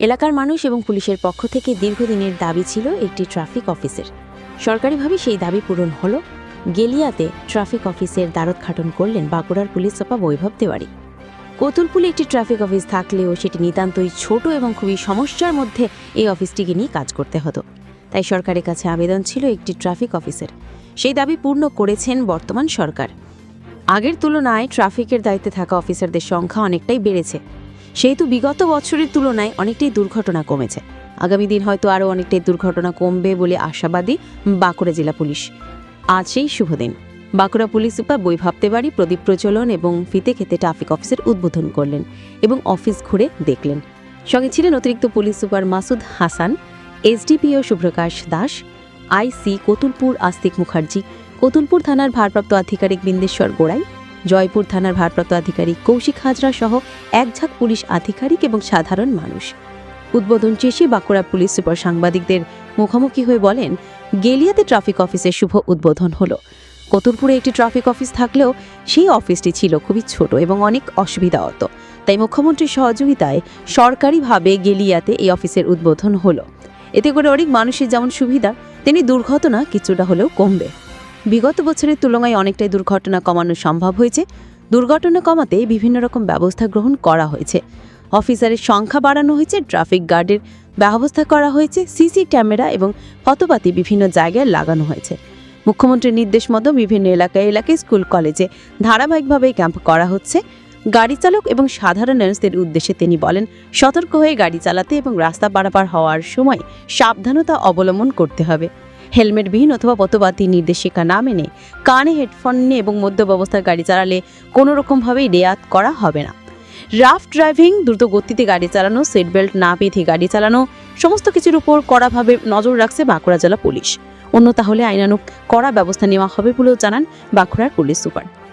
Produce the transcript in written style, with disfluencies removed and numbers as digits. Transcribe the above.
এলাকার মানুষ এবং পুলিশের পক্ষ থেকে দীর্ঘদিনের দাবি ছিল একটি ট্রাফিক অফিসের। সরকারিভাবে সেই দাবি পূরণ হলো। গেলিয়াতে ট্রাফিক অফিসের দ্বারোদ্ঘাটন করলেন বাঁকুড়ার পুলিশ সুপার বৈভব তিওয়ারি। কতুলপুরে একটি ট্রাফিক অফিস থাকলেও সেটি নিতান্তই ছোট এবং খুবই সমস্যার মধ্যে এই অফিসটিকে নিয়ে কাজ করতে হতো। তাই সরকারের কাছে আবেদন ছিল একটি ট্রাফিক অফিসের। সেই দাবি পূর্ণ করেছেন বর্তমান সরকার। আগের তুলনায় ট্রাফিকের দায়িত্বে থাকা অফিসারদের সংখ্যা অনেকটাই বেড়েছে, সেহেতু বিগত বছরের তুলনায় অনেকটাই দুর্ঘটনা কমেছে। আগামী দিন হয়তো আরও অনেকটাই দুর্ঘটনা কমবে বলে আশাবাদী বাঁকুড়া জেলা পুলিশ। আজ সেই শুভ দিন। বাঁকুড়া পুলিশ সুপার বৈভব তিওয়ারি প্রদীপ প্রজ্বলন এবং ফিতে খেতে ট্রাফিক অফিসের উদ্বোধন করলেন এবং অফিস ঘুরে দেখলেন। সঙ্গে ছিলেন অতিরিক্ত police super Masud Hasan, SDPO Shubhrakash Das, IC Kotulpur Astik Mukherjee, Kotulpur থানার ভারপ্রাপ্ত আধিকারিক বিন্দেশ্বর গোড়াই, জয়পুর থানার ভারপ্রাপ্ত আধিকারিক কৌশিক হাজরা সহ একঝাঁক পুলিশ আধিকারিক এবং সাধারণ মানুষ। উদ্বোধন শেষে বাঁকুড়া পুলিশ সুপার সাংবাদিকদের মুখোমুখি হয়ে বলেন, গেলিয়াতে ট্রাফিক অফিসের শুভ উদ্বোধন হলো। কতুলপুরে একটি ট্রাফিক অফিস থাকলেও সেই অফিসটি ছিল খুবই ছোট এবং অনেক অসুবিধা হতো। তাই মুখ্যমন্ত্রীর সহযোগিতায় সরকারিভাবে গেলিয়াতে এই অফিসের উদ্বোধন হলো। এতে করে অনেক মানুষের যেমন সুবিধা, তেমনি দুর্ঘটনা কিছুটা হলেও কমবে। বিগত বছরের তুলনায় অনেকটাই দুর্ঘটনা কমানো সম্ভব হয়েছে। দুর্ঘটনা কমাতে বিভিন্ন রকম ব্যবস্থা গ্রহণ করা হয়েছে। অফিসারের সংখ্যা বাড়ানো হয়েছে, ট্রাফিক গার্ডের ব্যবস্থা করা হয়েছে, সিসি ক্যামেরা এবং ফটোপাতি বিভিন্ন জায়গায় লাগানো হয়েছে। মুখ্যমন্ত্রীর নির্দেশ মতো বিভিন্ন এলাকায় স্কুল কলেজে ধারাবাহিকভাবে ক্যাম্প করা হচ্ছে। গাড়ি চালক এবং সাধারণ মানুষদের উদ্দেশ্যে তিনি বলেন, সতর্ক হয়ে গাড়ি চালাতে এবং রাস্তা পারাপার হওয়ার সময় সাবধানতা অবলম্বন করতে হবে। হেলমেটবিহীন অথবা পথবাতি নির্দেশিকা না মেনে কানে হেডফোন নিয়ে এবং মধ্যম অবস্থায় গাড়ি চালালে কোনো রকমভাবেই রেয়াত করা হবে না। রাফ ড্রাইভিং, দ্রুত গতিতে গাড়ি চালানো, সিট বেল্ট না বেঁধে গাড়ি চালানো, সমস্ত কিছুর উপর কড়াভাবে নজর রাখছে বাঁকুড়া জেলা পুলিশ। অন্য তাহলে আইনানুগ কড়া ব্যবস্থা নেওয়া হবে বলেও জানান বাঁকুড়ার পুলিশ সুপার।